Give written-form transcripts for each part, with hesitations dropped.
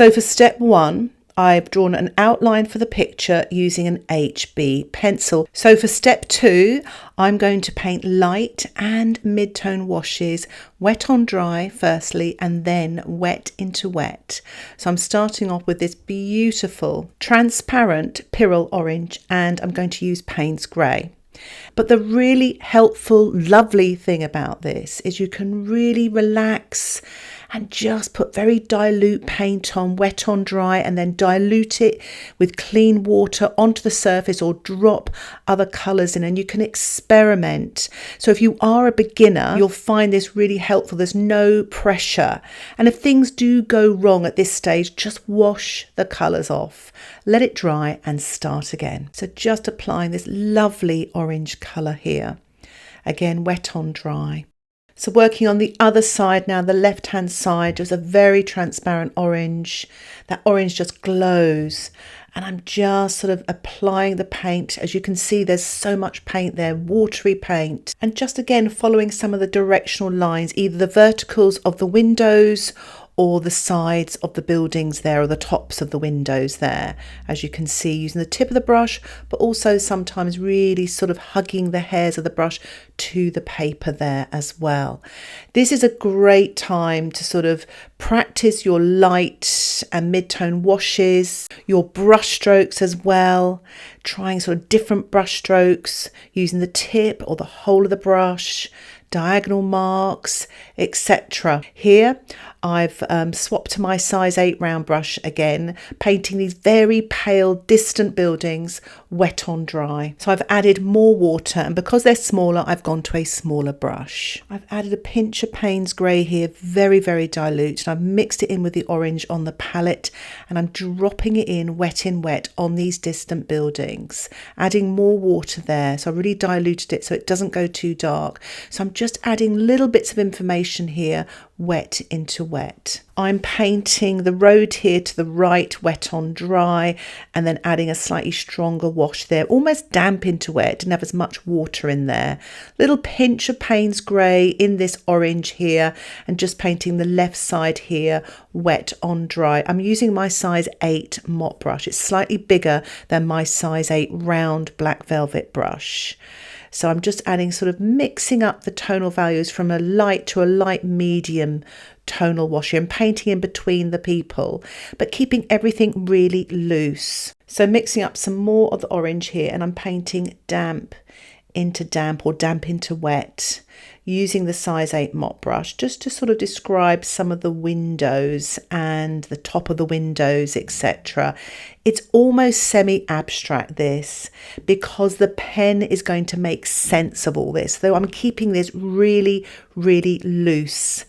So for step 1, I've drawn an outline for the picture using an HB pencil. So for step 2, I'm going to paint light and mid-tone washes, wet on dry firstly, and then wet into wet. So I'm starting off with this beautiful transparent Pyrrol orange, and I'm going to use Paynes grey. But the really helpful, lovely thing about this is you can really relax and just put very dilute paint on, wet on dry, and then dilute it with clean water onto the surface or drop other colours in, and you can experiment. So if you are a beginner, you'll find this really helpful. There's no pressure. And if things do go wrong at this stage, just wash the colours off, let it dry and start again. So just applying this lovely orange colour here. Again, wet on dry. So working on the other side now, the left-hand side, just a very transparent orange. That orange just glows. And I'm just sort of applying the paint. As you can see, there's so much paint there, watery paint. And just again, following some of the directional lines, either the verticals of the windows or the sides of the buildings there, or the tops of the windows there, as you can see, using the tip of the brush, but also sometimes really sort of hugging the hairs of the brush to the paper there as well. This is a great time to sort of practice your light and mid-tone washes, your brush strokes as well, trying sort of different brush strokes, using the tip or the whole of the brush, diagonal marks, etc. Here I've swapped to my size 8 round brush again, painting these very pale distant buildings wet on dry. So I've added more water, and because they're smaller, I've gone to a smaller brush. I've added a pinch of Paynes grey here, very, very dilute, and I've mixed it in with the orange on the palette, and I'm dropping it in wet on these distant buildings, adding more water there. So I really diluted it so it doesn't go too dark. So I'm just adding little bits of information here, wet into wet. I'm painting the road here to the right, wet on dry, and then adding a slightly stronger wash there, almost damp into wet, didn't have as much water in there. Little pinch of Paynes grey in this orange here, and just painting the left side here, wet on dry. I'm using my size 8 mop brush. It's slightly bigger than my size 8 round black velvet brush. So I'm just adding, sort of mixing up the tonal values from a light to a light medium tonal wash here, and painting in between the people, but keeping everything really loose. So mixing up some more of the orange here, and I'm painting damp into damp or damp into wet, using the size 8 mop brush just to sort of describe some of the windows and the top of the windows, etc. It's almost semi-abstract, this, because the pen is going to make sense of all this, though I'm keeping this really, really loose,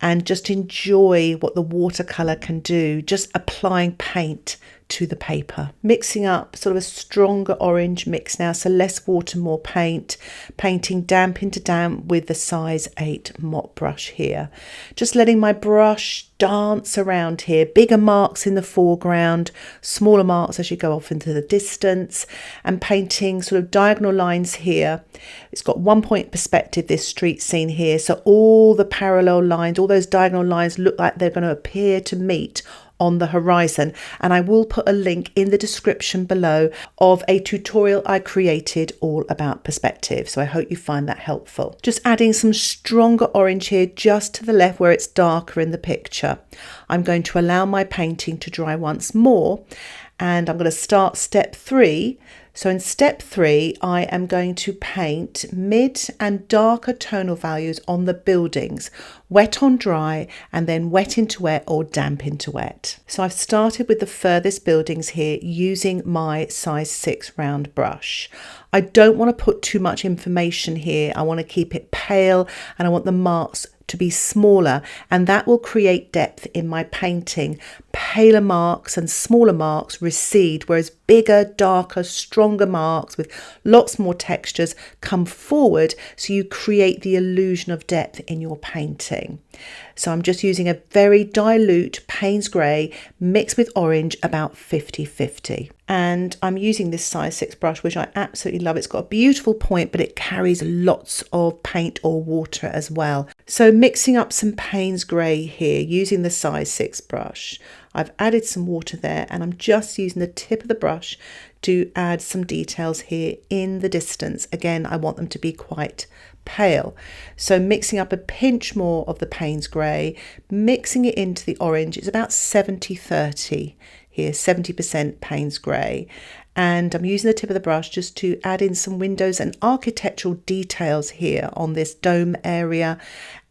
and just enjoy what the watercolour can do, just applying paint to the paper. Mixing up sort of a stronger orange mix now, so less water, more paint, painting damp into damp with the size 8 mop brush here. Just letting my brush dance around here, bigger marks in the foreground, smaller marks as you go off into the distance, and painting sort of diagonal lines here. It's got 1 point perspective, this street scene here, so all the parallel lines, all those diagonal lines look like they're going to appear to meet on the horizon. And I will put a link in the description below of a tutorial I created all about perspective, so I hope you find that helpful. Just adding some stronger orange here just to the left where it's darker in the picture. I'm going to allow my painting to dry once more, and I'm going to start step 3. So in step 3, I am going to paint mid and darker tonal values on the buildings, wet on dry, and then wet into wet or damp into wet. So I've started with the furthest buildings here using my size 6 round brush. I don't want to put too much information here. I want to keep it pale, and I want the marks to be smaller, and that will create depth in my painting. Paler marks and smaller marks recede, whereas bigger, darker, stronger marks with lots more textures come forward, so you create the illusion of depth in your painting. So I'm just using a very dilute Paynes grey mixed with orange, about 50-50. And I'm using this size 6 brush, which I absolutely love. It's got a beautiful point, but it carries lots of paint or water as well. So mixing up some Paynes grey here using the size 6 brush. I've added some water there, and I'm just using the tip of the brush to add some details here in the distance. Again, I want them to be quite pale. So mixing up a pinch more of the Paynes grey, mixing it into the orange. It's about 70-30 here, 70% Paynes grey. And I'm using the tip of the brush just to add in some windows and architectural details here on this dome area,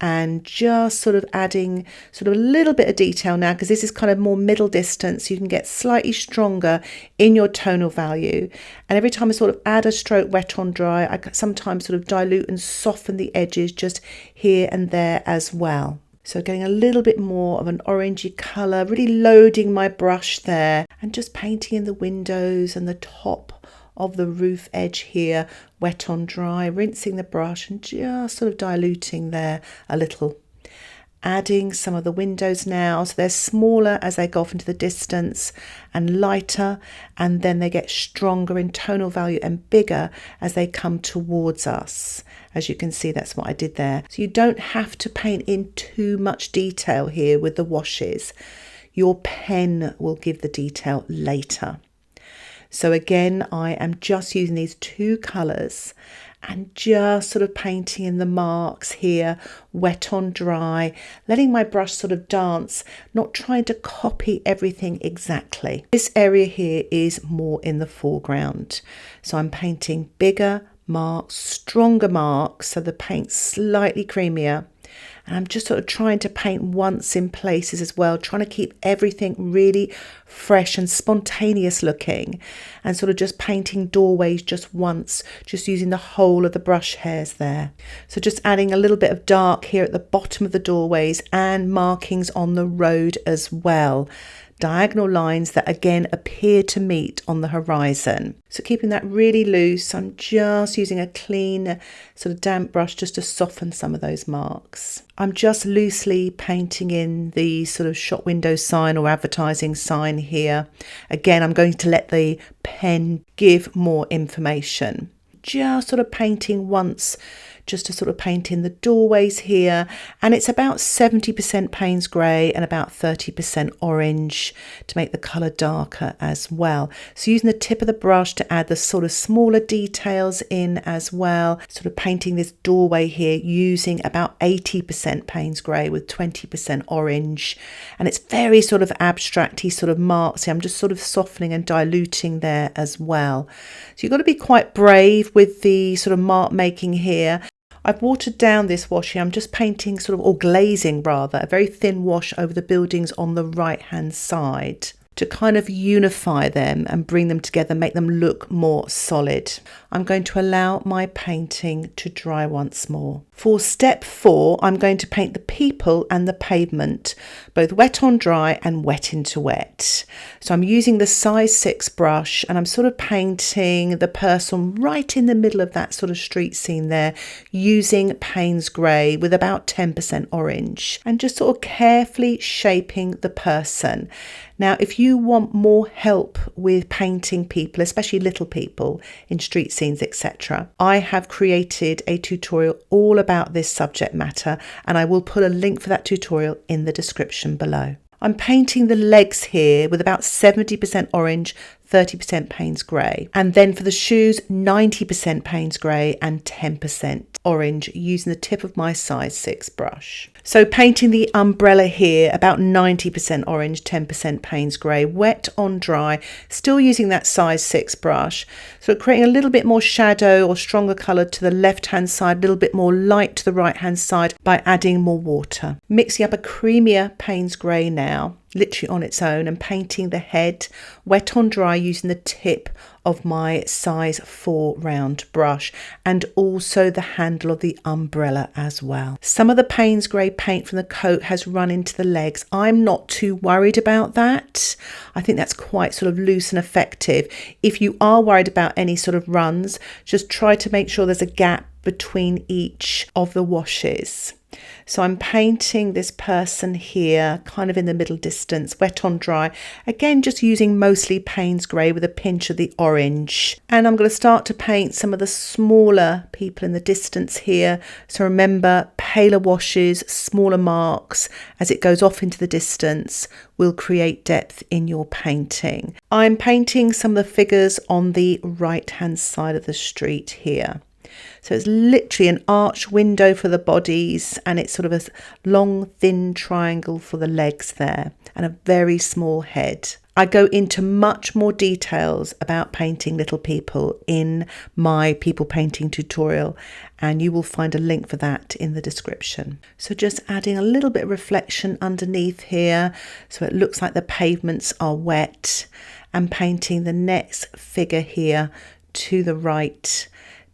and just sort of adding sort of a little bit of detail now, because this is kind of more middle distance. You can get slightly stronger in your tonal value. And every time I sort of add a stroke wet on dry, I sometimes sort of dilute and soften the edges just here and there as well. So getting a little bit more of an orangey colour, really loading my brush there, and just painting in the windows and the top of the roof edge here, wet on dry, rinsing the brush and just sort of diluting there a little. Adding some of the windows now, so they're smaller as they go off into the distance and lighter, and then they get stronger in tonal value and bigger as they come towards us. As you can see, that's what I did there. So you don't have to paint in too much detail here with the washes. Your pen will give the detail later. So again, I am just using these two colours and just sort of painting in the marks here, wet on dry, letting my brush sort of dance, not trying to copy everything exactly. This area here is more in the foreground. So I'm painting bigger marks, stronger marks, so the paint's slightly creamier. And I'm just sort of trying to paint once in places as well, trying to keep everything really fresh and spontaneous looking, and sort of just painting doorways just once, just using the whole of the brush hairs there. So just adding a little bit of dark here at the bottom of the doorways and markings on the road as well. Diagonal lines that again appear to meet on the horizon. So keeping that really loose, I'm just using a clean sort of damp brush just to soften some of those marks. I'm just loosely painting in the sort of shop window sign or advertising sign here. Again, I'm going to let the pen give more information. Just sort of painting once, just to sort of paint in the doorways here, and it's about 70% Paynes grey and about 30% orange to make the colour darker as well. So using the tip of the brush to add the sort of smaller details in as well, sort of painting this doorway here using about 80% Paynes grey with 20% orange, and it's very sort of abstracty sort of marks here. I'm just sort of softening and diluting there as well. So you've got to be quite brave with the sort of mark making here. I've watered down this wash here. I'm just painting sort of, or glazing rather, a very thin wash over the buildings on the right hand side to kind of unify them and bring them together, make them look more solid. I'm going to allow my painting to dry once more. For step 4, I'm going to paint the people and the pavement, both wet on dry and wet into wet. So I'm using the size 6 brush, and I'm sort of painting the person right in the middle of that sort of street scene there, using Paynes grey with about 10% orange, and just sort of carefully shaping the person. Now, if you want more help with painting people, especially little people in street scenes, etc., I have created a tutorial all about this subject matter, and I will put a link for that tutorial in the description below. I'm painting the legs here with about 70% orange, 30% Paynes grey. And then for the shoes, 90% Paynes grey and 10% orange, using the tip of my size 6 brush. So painting the umbrella here, about 90% orange, 10% Paynes grey, wet on dry, still using that size 6 brush. So creating a little bit more shadow or stronger colour to the left hand side, a little bit more light to the right hand side by adding more water. Mixing up a creamier Paynes grey now, literally on its own, and painting the head wet on dry using the tip of my size 4 round brush, and also the handle of the umbrella as well. Some of the Paynes grey paint from the coat has run into the legs. I'm not too worried about that. I think that's quite sort of loose and effective. If you are worried about any sort of runs, just try to make sure there's a gap between each of the washes. So I'm painting this person here, kind of in the middle distance, wet on dry. Again, just using mostly Paynes grey with a pinch of the orange. And I'm going to start to paint some of the smaller people in the distance here. So remember, paler washes, smaller marks, as it goes off into the distance, will create depth in your painting. I'm painting some of the figures on the right-hand side of the street here. So it's literally an arch window for the bodies, and it's sort of a long, thin triangle for the legs there, and a very small head. I go into much more details about painting little people in my people painting tutorial, and you will find a link for that in the description. So just adding a little bit of reflection underneath here, so it looks like the pavements are wet, and painting the next figure here to the right,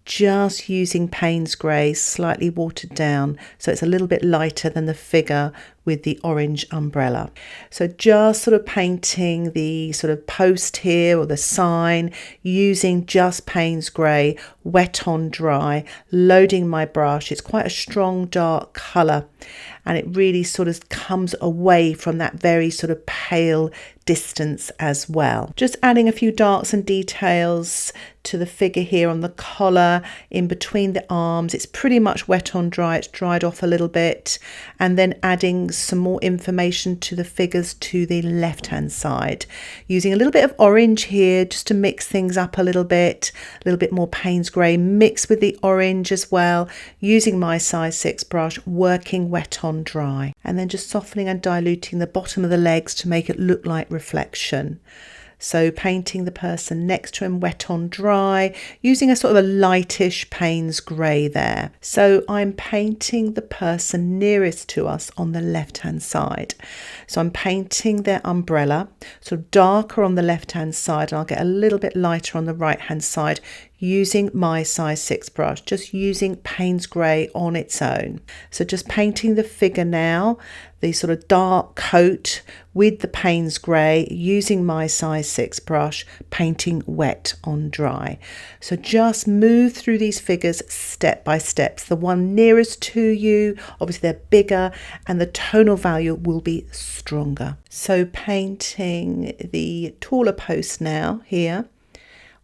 just using Paynes grey, slightly watered down, so it's a little bit lighter than the figure with the orange umbrella. So just sort of painting the sort of post here or the sign using just Paynes grey, wet on dry, loading my brush. It's quite a strong dark colour, and it really sort of comes away from that very sort of pale distance as well. Just adding a few darks and details to the figure here on the collar, in between the arms. It's pretty much wet on dry, it's dried off a little bit, and then adding some more information to the figures to the left hand side, using a little bit of orange here just to mix things up a little bit more Paynes grey mixed with the orange as well, using my size 6 brush, working wet on dry, and then just softening and diluting the bottom of the legs to make it look like reflection. So painting the person next to him wet on dry, using a sort of a lightish Paynes grey there. So I'm painting the person nearest to us on the left hand side. So I'm painting their umbrella, sort of darker on the left hand side, and I'll get a little bit lighter on the right hand side using my size 6 brush, just using Paynes grey on its own. So just painting the figure now, the sort of dark coat with the Paynes grey, using my size 6 brush, painting wet on dry. So just move through these figures step by step. So the one nearest to you, obviously they're bigger, and the tonal value will be stronger. So painting the taller post now here,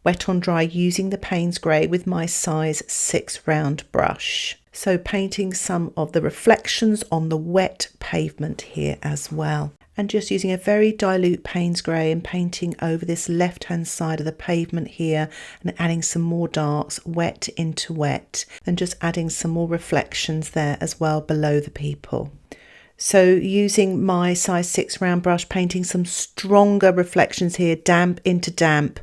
wet on dry, using the Paynes grey with my size 6 round brush. So painting some of the reflections on the wet pavement here as well. And just using a very dilute Paynes grey and painting over this left hand side of the pavement here, and adding some more darks, wet into wet, and just adding some more reflections there as well below the people. So using my size 6 round brush, painting some stronger reflections here, damp into damp,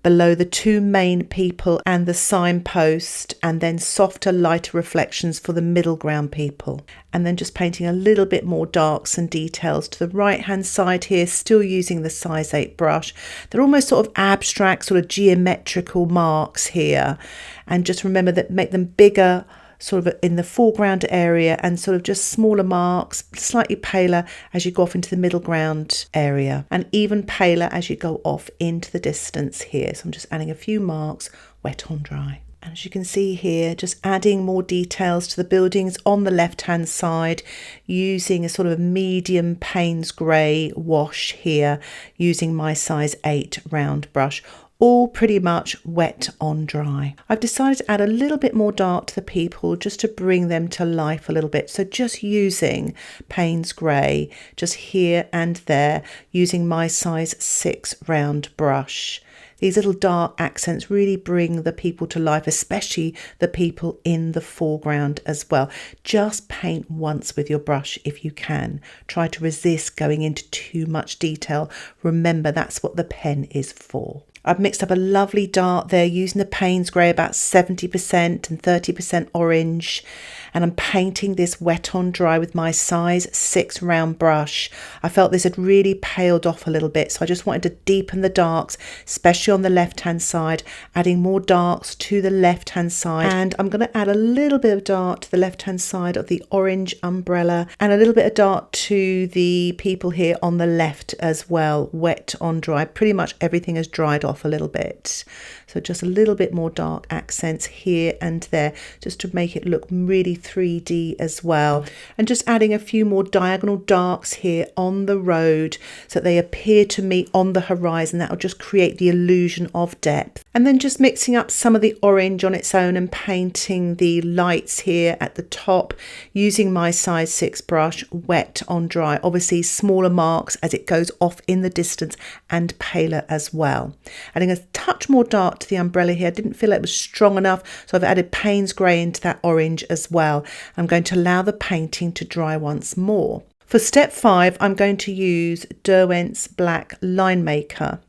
below the two main people and the signpost, and then softer, lighter reflections for the middle ground people. And then just painting a little bit more darks and details to the right hand side here, still using the size 8 brush. They're almost sort of abstract, sort of geometrical marks here. And just remember that make them bigger, sort of in the foreground area, and sort of just smaller marks, slightly paler as you go off into the middle ground area, and even paler as you go off into the distance here. So I'm just adding a few marks, wet on dry. And as you can see here, just adding more details to the buildings on the left hand side, using a sort of a medium Paynes grey wash here, using my size 8 round brush. All pretty much wet on dry. I've decided to add a little bit more dark to the people just to bring them to life a little bit. So just using Paynes grey just here and there, using my size 6 round brush. These little dark accents really bring the people to life, especially the people in the foreground as well. Just paint once with your brush if you can. Try to resist going into too much detail. Remember, that's what the pen is for. I've mixed up a lovely dark there using the Paynes grey, about 70% and 30% orange, and I'm painting this wet on dry with my size 6 round brush. I felt this had really paled off a little bit, so I just wanted to deepen the darks, especially on the left hand side, adding more darks to the left hand side, and I'm going to add a little bit of dark to the left hand side of the orange umbrella, and a little bit of dark to the people here on the left as well, wet on dry. Pretty much everything has dried off a little bit, so just a little bit more dark accents here and there, just to make it look really 3D as well. And just adding a few more diagonal darks here on the road so that they appear to me on the horizon. That will just create the illusion of depth. And then just mixing up some of the orange on its own and painting the lights here at the top using my size 6 brush, wet on dry. Obviously smaller marks as it goes off in the distance and paler as well. Adding a touch more dark to the umbrella here. I didn't feel it was strong enough, so I've added Paynes grey into that orange as well. I'm going to allow the painting to dry once more. For step 5, I'm going to use Derwent's Black Line Maker.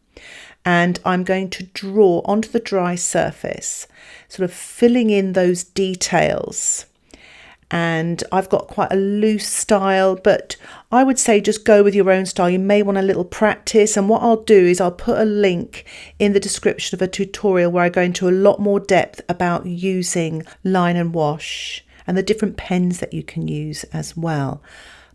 And I'm going to draw onto the dry surface, sort of filling in those details. And I've got quite a loose style, but I would say just go with your own style. You may want a little practice. And what I'll do is I'll put a link in the description of a tutorial where I go into a lot more depth about using line and wash and the different pens that you can use as well.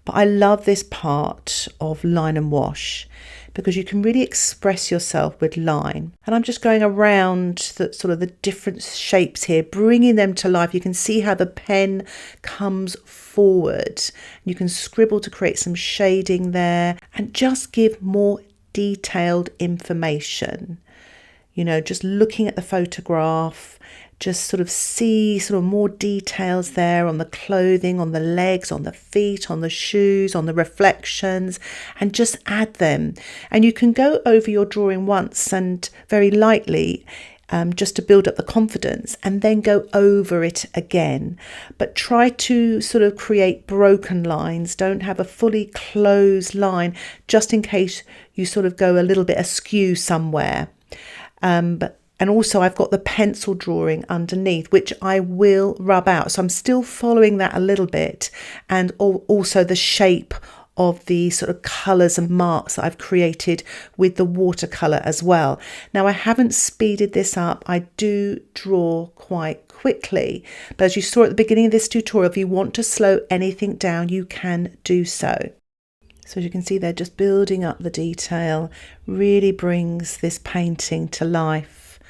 But I love this part of line and wash because you can really express yourself with line. And I'm just going around the different shapes here, bringing them to life. You can see how the pen comes forward. You can scribble to create some shading there and just give more detailed information. You know, just looking at the photograph, just sort of see more details there on the clothing, on the legs, on the feet, on the shoes, on the reflections, and just add them. And you can go over your drawing once and very lightly just to build up the confidence, and then go over it again. But try to sort of create broken lines. Don't have a fully closed line, just in case you sort of go a little bit askew somewhere. And also I've got the pencil drawing underneath, which I will rub out. So I'm still following that a little bit. And also the shape of the sort of colours and marks that I've created with the watercolour as well. Now I haven't speeded this up. I do draw quite quickly. But as you saw at the beginning of this tutorial, if you want to slow anything down, you can do so. So as you can see, they're just building up the detail, really brings this painting to life.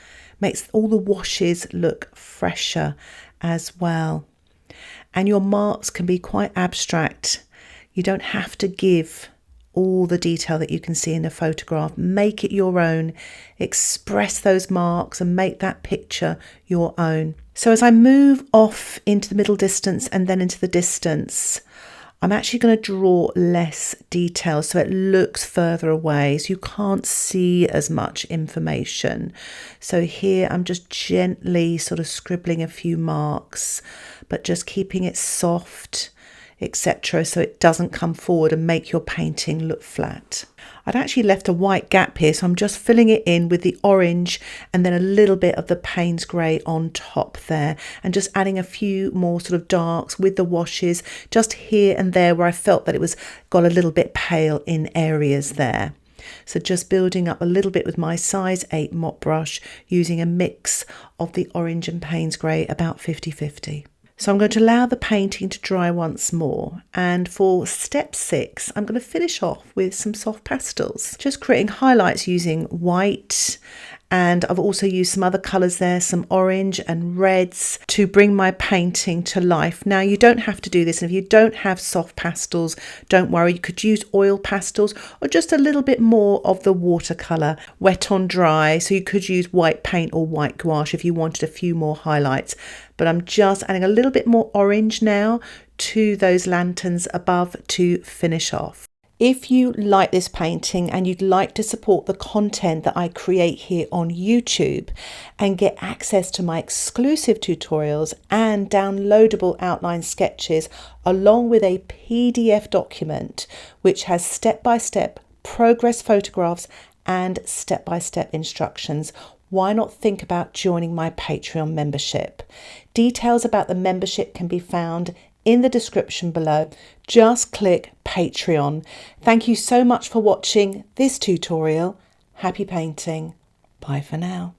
Makes all the washes look fresher as well. And your marks can be quite abstract. You don't have to give all the detail that you can see in the photograph. Make it your own. Express those marks and make that picture your own. So as I move off into the middle distance and then into the distance, I'm actually going to draw less detail so it looks further away, so you can't see as much information. So here I'm just gently sort of scribbling a few marks, but just keeping it soft, etc., so it doesn't come forward and make your painting look flat. I'd actually left a white gap here, so I'm just filling it in with the orange and then a little bit of the Paynes grey on top there, and just adding a few more sort of darks with the washes just here and there where I felt that it was got a little bit pale in areas there. So just building up a little bit with my size 8 mop brush using a mix of the orange and Paynes grey, about 50-50. So I'm going to allow the painting to dry once more, and for step 6 I'm going to finish off with some soft pastels, just creating highlights using white, and I've also used some other colours there, some orange and reds, to bring my painting to life. Now you don't have to do this, and if you don't have soft pastels, don't worry, you could use oil pastels or just a little bit more of the watercolour, wet on dry, so you could use white paint or white gouache if you wanted a few more highlights. But I'm just adding a little bit more orange now to those lanterns above to finish off. If you like this painting and you'd like to support the content that I create here on YouTube and get access to my exclusive tutorials and downloadable outline sketches along with a PDF document which has step-by-step progress photographs and step-by-step instructions, why not think about joining my Patreon membership? Details about the membership can be found in the description below. Just click Patreon. Thank you so much for watching this tutorial. Happy painting. Bye for now.